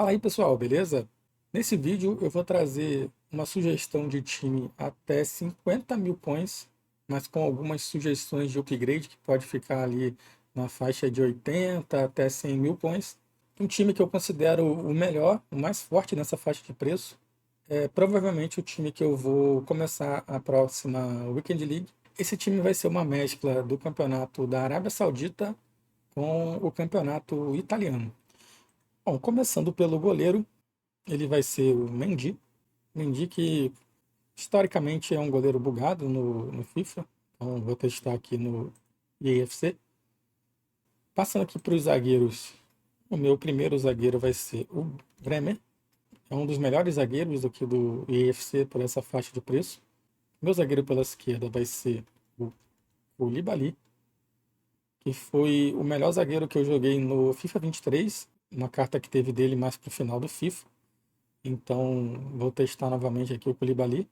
Fala aí pessoal, beleza? Nesse vídeo eu vou trazer uma sugestão de time até 50 mil coins, mas com algumas sugestões de upgrade que pode ficar ali na faixa de 80 até 100 mil coins. Um time que eu considero o melhor, o mais forte nessa faixa de preço. É provavelmente o time que eu vou começar a próxima Weekend League. Esse time vai ser uma mescla do campeonato da Arábia Saudita com o campeonato italiano. Bom, começando pelo goleiro, ele vai ser o Mendy. Mendy que historicamente é um goleiro bugado no FIFA. Então vou testar aqui no EAFC. Passando aqui para os zagueiros. O meu primeiro zagueiro vai ser o Bremer. É um dos melhores zagueiros aqui do EAFC por essa faixa de preço. Meu zagueiro pela esquerda vai ser o Koulibaly, que foi o melhor zagueiro que eu joguei no FIFA 23. Uma carta que teve dele mais para o final do FIFA. Então, vou testar novamente aqui o Koulibaly.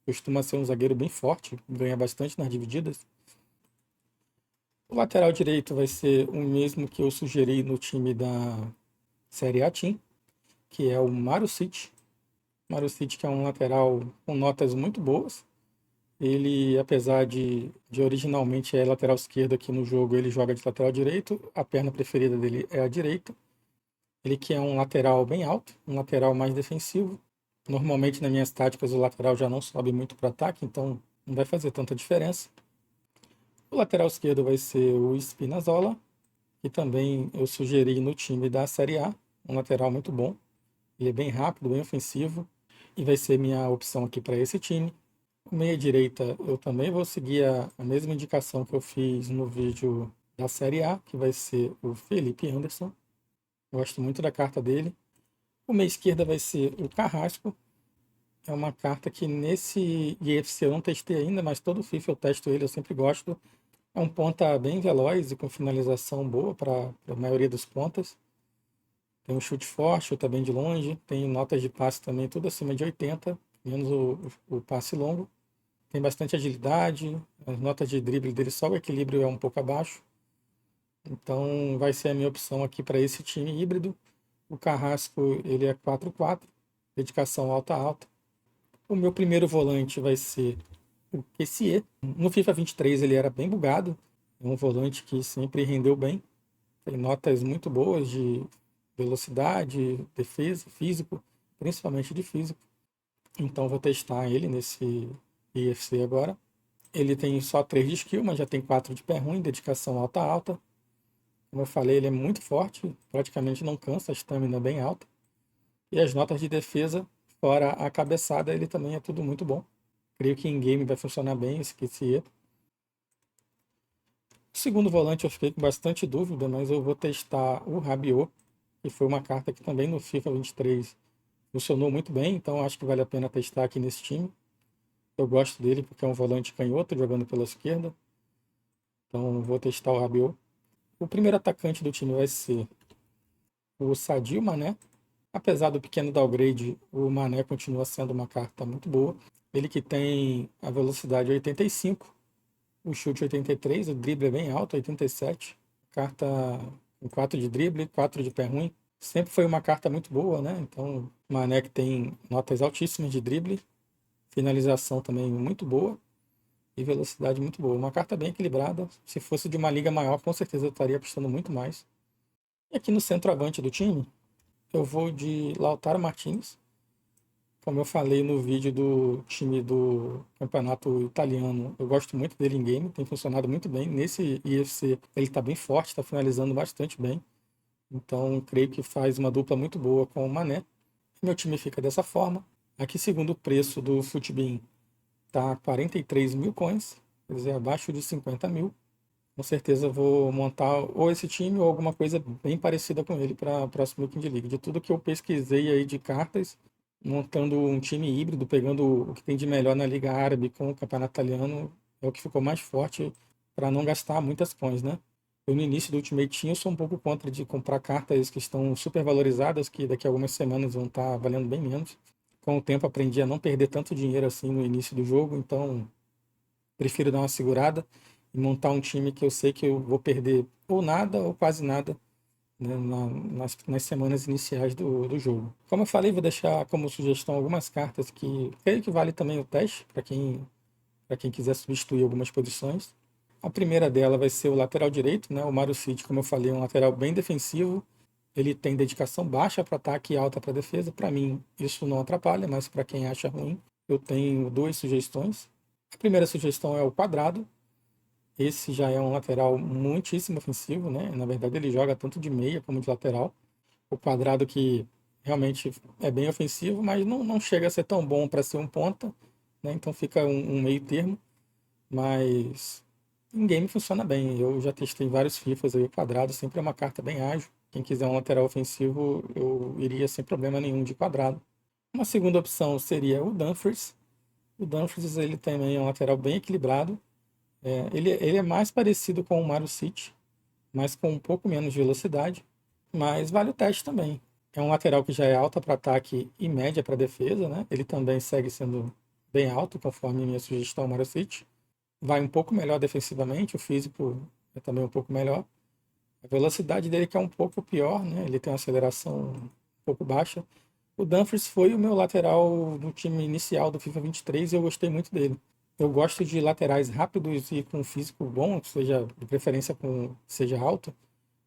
Costuma ser um zagueiro bem forte, ganha bastante nas divididas. O lateral direito vai ser o mesmo que eu sugeri no time da Série A Team, que é o Marusic. Marusic que é um lateral com notas muito boas. Ele, apesar de originalmente é lateral esquerdo aqui no jogo, ele joga de lateral direito. A perna preferida dele é a direita. Ele que é um lateral bem alto, um lateral mais defensivo. Normalmente nas minhas táticas o lateral já não sobe muito para ataque, então não vai fazer tanta diferença. O lateral esquerdo vai ser o Spinazzola, que também eu sugeri no time da Série A, um lateral muito bom. Ele é bem rápido, bem ofensivo e vai ser minha opção aqui para esse time. O meia direita eu também vou seguir a mesma indicação que eu fiz no vídeo da Série A, que vai ser o Felipe Anderson. Gosto muito da carta dele. O meia esquerda vai ser o Carrasco. É uma carta que nesse IFC eu não testei ainda, mas todo FIFA eu testo ele, eu sempre gosto. É um ponta bem veloz e com finalização boa para a maioria dos pontas. Tem um chute forte, chuta bem de longe. Tem notas de passe também, tudo acima de 80, menos o passe longo. Tem bastante agilidade. As notas de drible dele, só o equilíbrio é um pouco abaixo. Então vai ser a minha opção aqui para esse time híbrido. O Carrasco ele é 4-4, dedicação alta-alta. O meu primeiro volante vai ser o Kessié. No FIFA 23 ele era bem bugado. É um volante que sempre rendeu bem. Tem notas muito boas de velocidade, defesa, físico, principalmente de físico. Então vou testar ele nesse IFC agora. Ele tem só 3 de skill, mas já tem 4 de pé ruim, dedicação alta-alta. Como eu falei, ele é muito forte, praticamente não cansa, a estamina é bem alta. E as notas de defesa, fora a cabeçada, ele também é tudo muito bom. Creio que em game vai funcionar bem esse QCE. O segundo volante eu fiquei com bastante dúvida, mas eu vou testar o Rabiot, que foi uma carta que também no FIFA 23 funcionou muito bem, então acho que vale a pena testar aqui nesse time. Eu gosto dele porque é um volante canhoto jogando pela esquerda, então vou testar o Rabiot. O primeiro atacante do time vai ser o Sadio Mané. Apesar do pequeno downgrade, o Mané continua sendo uma carta muito boa. Ele que tem a velocidade 85, o chute 83, o drible é bem alto, 87. Carta com 4 de drible, 4 de pé ruim. Sempre foi uma carta muito boa, né? Então, Mané que tem notas altíssimas de drible, finalização também muito boa e velocidade muito boa. Uma carta bem equilibrada. Se fosse de uma liga maior, com certeza eu estaria apostando muito mais. E aqui no centroavante do time, eu vou de Lautaro Martinez. Como eu falei no vídeo do time do campeonato italiano, eu gosto muito dele em game, tem funcionado muito bem. Nesse IFC ele está bem forte, está finalizando bastante bem. Então creio que faz uma dupla muito boa com o Mané. Meu time fica dessa forma. Aqui, segundo o preço do Futbin, tá 43 mil coins, quer dizer, abaixo de 50 mil. Com certeza eu vou montar ou esse time ou alguma coisa bem parecida com ele para a próxima Weekend League. De tudo que eu pesquisei aí de cartas, montando um time híbrido, pegando o que tem de melhor na Liga Árabe com o Campeonato Italiano, é o que ficou mais forte para não gastar muitas coins, né? Eu no início do Ultimate Team eu sou um pouco contra de comprar cartas que estão super valorizadas, que daqui a algumas semanas vão estar valendo bem menos. Com o tempo aprendi a não perder tanto dinheiro assim no início do jogo, então prefiro dar uma segurada e montar um time que eu sei que eu vou perder ou nada ou quase nada né, nas semanas iniciais do jogo. Como eu falei, vou deixar como sugestão algumas cartas que creio que vale também o teste para quem quiser substituir algumas posições. A primeira dela vai ser o lateral direito, né? O Marucci, como eu falei, é um lateral bem defensivo. Ele tem dedicação baixa para ataque e alta para defesa. Para mim, isso não atrapalha, mas para quem acha ruim, eu tenho duas sugestões. A primeira sugestão é o Quadrado. Esse já é um lateral muitíssimo ofensivo, né? Na verdade, ele joga tanto de meia como de lateral. O Quadrado que realmente é bem ofensivo, mas não chega a ser tão bom para ser um ponta, né? Então fica um meio termo, mas em game funciona bem. Eu já testei vários FIFAs aí, o Quadrado sempre é uma carta bem ágil. Quem quiser um lateral ofensivo, eu iria sem problema nenhum de Quadrado. Uma segunda opção seria o Dumfries. O Dumfries ele também é um lateral bem equilibrado. Ele é mais parecido com o Marucci, mas com um pouco menos de velocidade. Mas vale o teste também. É um lateral que já é alta para ataque e média para defesa, né? Ele também segue sendo bem alto, conforme a minha sugestão, o Marucci. Vai um pouco melhor defensivamente, o físico é também um pouco melhor. A velocidade dele que é um pouco pior, né? Ele tem uma aceleração um pouco baixa. O Dumfries foi o meu lateral no time inicial do FIFA 23 e eu gostei muito dele. Eu gosto de laterais rápidos e com físico bom, seja de preferência com seja alto,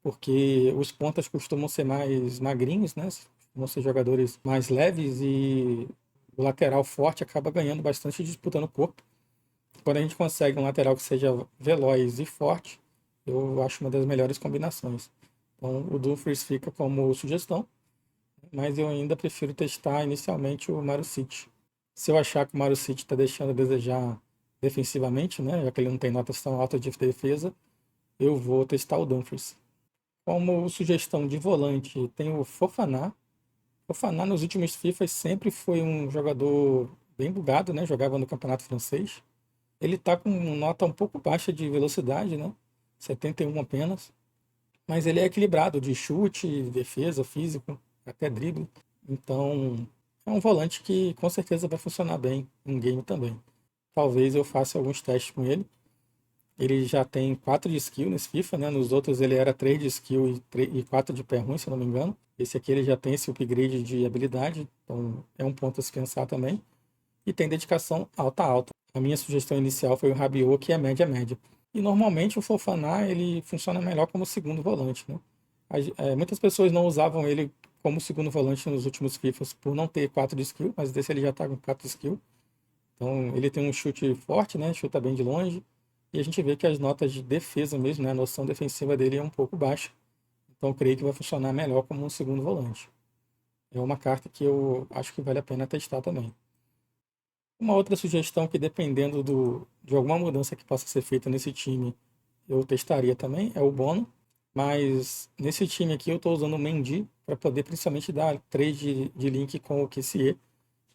porque os pontas costumam ser mais magrinhos, né? Costumam ser jogadores mais leves e o lateral forte acaba ganhando bastante disputa no corpo. Quando a gente consegue um lateral que seja veloz e forte, eu acho uma das melhores combinações. Então, o Dumfries fica como sugestão, mas eu ainda prefiro testar inicialmente o Marucci. Se eu achar que o Marucci está deixando a desejar defensivamente, né, já que ele não tem notas tão altas de defesa, eu vou testar o Dumfries. Como sugestão de volante, tem o Fofana. Fofana nos últimos FIFAs sempre foi um jogador bem bugado, né? Jogava no campeonato francês. Ele está com nota um pouco baixa de velocidade, né? 71 apenas. Mas ele é equilibrado de chute, defesa, físico, até drible. Então, é um volante que com certeza vai funcionar bem em game também. Talvez eu faça alguns testes com ele. Ele já tem 4 de skill nesse FIFA, né? Nos outros ele era 3 de skill e 4 de pé ruim, se eu não me engano. Esse aqui ele já tem esse upgrade de habilidade, então é um ponto a se pensar também. E tem dedicação alta. A minha sugestão inicial foi o Rabiot, que é média. E normalmente o Fofana ele funciona melhor como segundo volante, né? Muitas pessoas não usavam ele como segundo volante nos últimos FIFAs por não ter 4 de skill, mas desse ele já está com 4 de skill. Então ele tem um chute forte, né? Chuta bem de longe. E a gente vê que as notas de defesa mesmo, né? A noção defensiva dele é um pouco baixa. Então eu creio que vai funcionar melhor como um segundo volante. É uma carta que eu acho que vale a pena testar também. Uma outra sugestão que dependendo de alguma mudança que possa ser feita nesse time, eu testaria também, é o Bono. Mas nesse time aqui eu estou usando o Mendy para poder principalmente dar trade de link com o Kessié,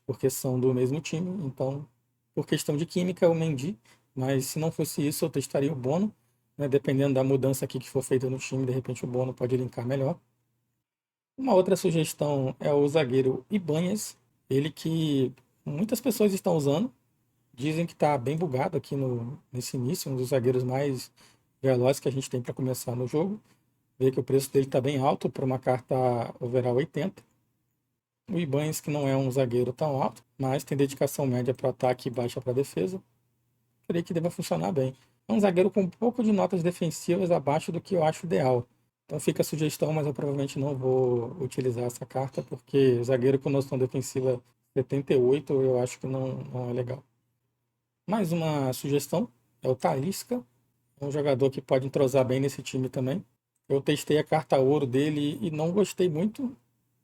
porque são do mesmo time. Então, por questão de química, o Mendy. Mas se não fosse isso, eu testaria o Bono, né? Dependendo da mudança aqui que for feita no time, de repente o Bono pode linkar melhor. Uma outra sugestão é o zagueiro Ibanez, ele que muitas pessoas estão usando, dizem que está bem bugado aqui nesse início, um dos zagueiros mais velozes que a gente tem para começar no jogo. Vê que o preço dele está bem alto para uma carta overall 80. O Ibanez, que não é um zagueiro tão alto, mas tem dedicação média para ataque e baixa para defesa, creio que deva funcionar bem. É um zagueiro com um pouco de notas defensivas abaixo do que eu acho ideal. Então fica a sugestão, mas eu provavelmente não vou utilizar essa carta, porque o zagueiro com noção defensiva 78 eu acho que não é legal. Mais uma sugestão é o Talisca, é um jogador que pode entrosar bem nesse time também. Eu testei a carta ouro dele e não gostei muito,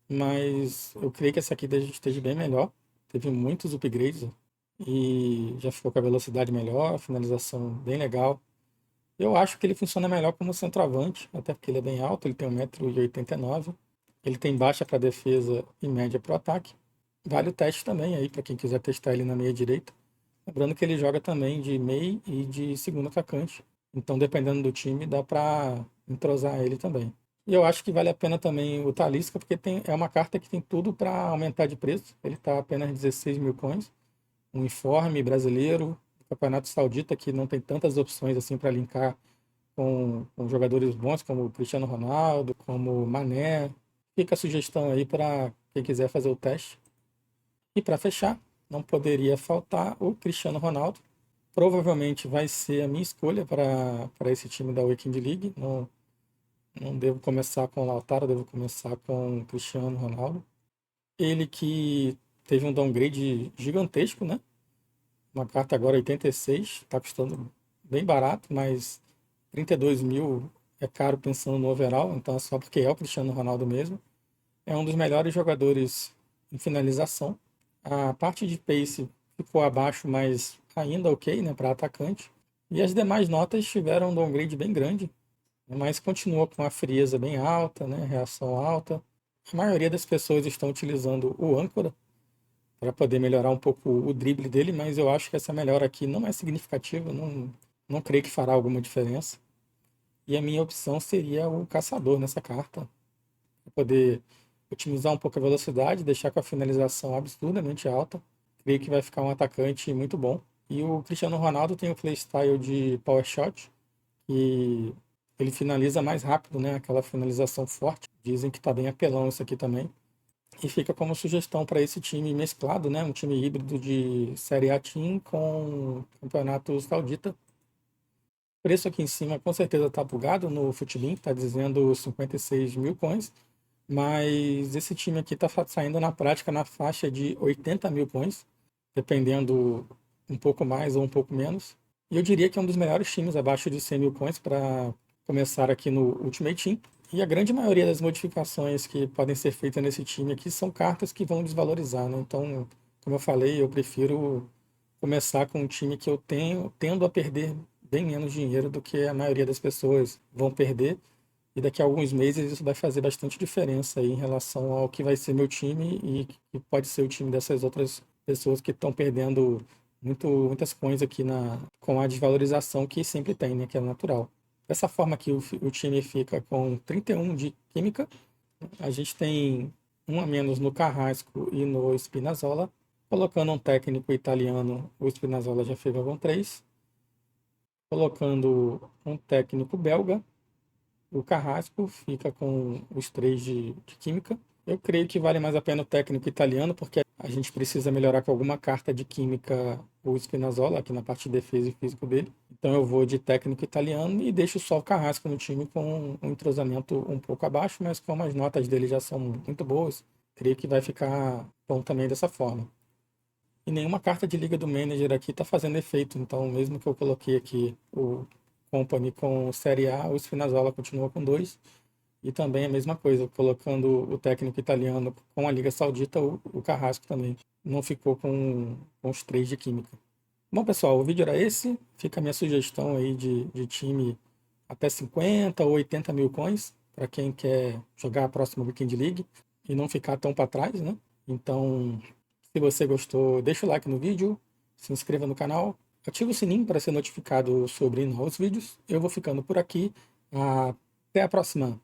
mas eu creio que essa aqui esteja bem melhor. Teve muitos upgrades e já ficou com a velocidade melhor, a finalização bem legal. Eu acho que ele funciona melhor como centroavante, até porque ele é bem alto, ele tem 1,89 m. Ele tem baixa para defesa e média para o ataque. Vale o teste também aí para quem quiser testar ele na meia direita. Lembrando que ele joga também de meio e de segundo atacante. Então, dependendo do time, dá para entrosar ele também. E eu acho que vale a pena também o Talisca, porque é uma carta que tem tudo para aumentar de preço. Ele está apenas 16 mil coins. Um informe brasileiro, o Campeonato Saudita, que não tem tantas opções assim para linkar com jogadores bons como o Cristiano Ronaldo, como o Mané. Fica a sugestão aí para quem quiser fazer o teste. E para fechar, não poderia faltar o Cristiano Ronaldo. Provavelmente vai ser a minha escolha para esse time da Weekend League. Não, não devo começar com o Lautaro, devo começar com o Cristiano Ronaldo. Ele que teve um downgrade gigantesco, né? Uma carta agora 86, está custando bem barato, mas 32 mil é caro pensando no overall, então é só porque é o Cristiano Ronaldo mesmo. É um dos melhores jogadores em finalização. A parte de pace ficou abaixo, mas ainda ok, né, para atacante. E as demais notas tiveram um downgrade bem grande, mas continua com a frieza bem alta, né, reação alta. A maioria das pessoas estão utilizando o âncora para poder melhorar um pouco o drible dele, mas eu acho que essa melhora aqui não é significativa, não creio que fará alguma diferença. E a minha opção seria o caçador nessa carta, para poder otimizar um pouco a velocidade, deixar com a finalização absurdamente alta. Creio que vai ficar um atacante muito bom. E o Cristiano Ronaldo tem o playstyle de power shot, que ele finaliza mais rápido, né? Aquela finalização forte. Dizem que está bem apelão isso aqui também. E fica como sugestão para esse time mesclado, né? Um time híbrido de Série A Team com Campeonato Saudita. O preço aqui em cima com certeza está bugado no Futbin, está dizendo 56 mil coins, mas esse time aqui está saindo na prática na faixa de 80 mil coins, dependendo um pouco mais ou um pouco menos. E eu diria que é um dos melhores times abaixo de 100 mil coins para começar aqui no Ultimate Team. E a grande maioria das modificações que podem ser feitas nesse time aqui são cartas que vão desvalorizar, né? Então, como eu falei, eu prefiro começar com um time que eu tendo a perder bem menos dinheiro do que a maioria das pessoas vão perder. E daqui a alguns meses isso vai fazer bastante diferença aí em relação ao que vai ser meu time e que pode ser o time dessas outras pessoas que estão perdendo muitas coins aqui com a desvalorização que sempre tem, né? Que é natural. Dessa forma aqui o time fica com 31 de química. A gente tem um a menos no Carrasco e no Spinazzola. Colocando um técnico italiano, o Spinazzola já fica com 3. Colocando um técnico belga, o Carrasco fica com os 3 de química. Eu creio que vale mais a pena o técnico italiano, porque a gente precisa melhorar com alguma carta de química o Spinazzola, aqui na parte de defesa e físico dele. Então eu vou de técnico italiano e deixo só o Carrasco no time com um entrosamento um pouco abaixo, mas como as notas dele já são muito boas, creio que vai ficar bom também dessa forma. E nenhuma carta de liga do manager aqui está fazendo efeito, então mesmo que eu coloquei aqui o Company com Série A, o Spinazzola continua com 2. E também a mesma coisa, colocando o técnico italiano com a Liga Saudita, o Carrasco também não ficou com os 3 de química. Bom, pessoal, o vídeo era esse. Fica a minha sugestão aí de time até 50 ou 80 mil coins, para quem quer jogar a próxima Weekend League e não ficar tão para trás, né? Então, se você gostou, deixa o like no vídeo, se inscreva no canal, ativa o sininho para ser notificado sobre novos vídeos. Eu vou ficando por aqui. Até a próxima!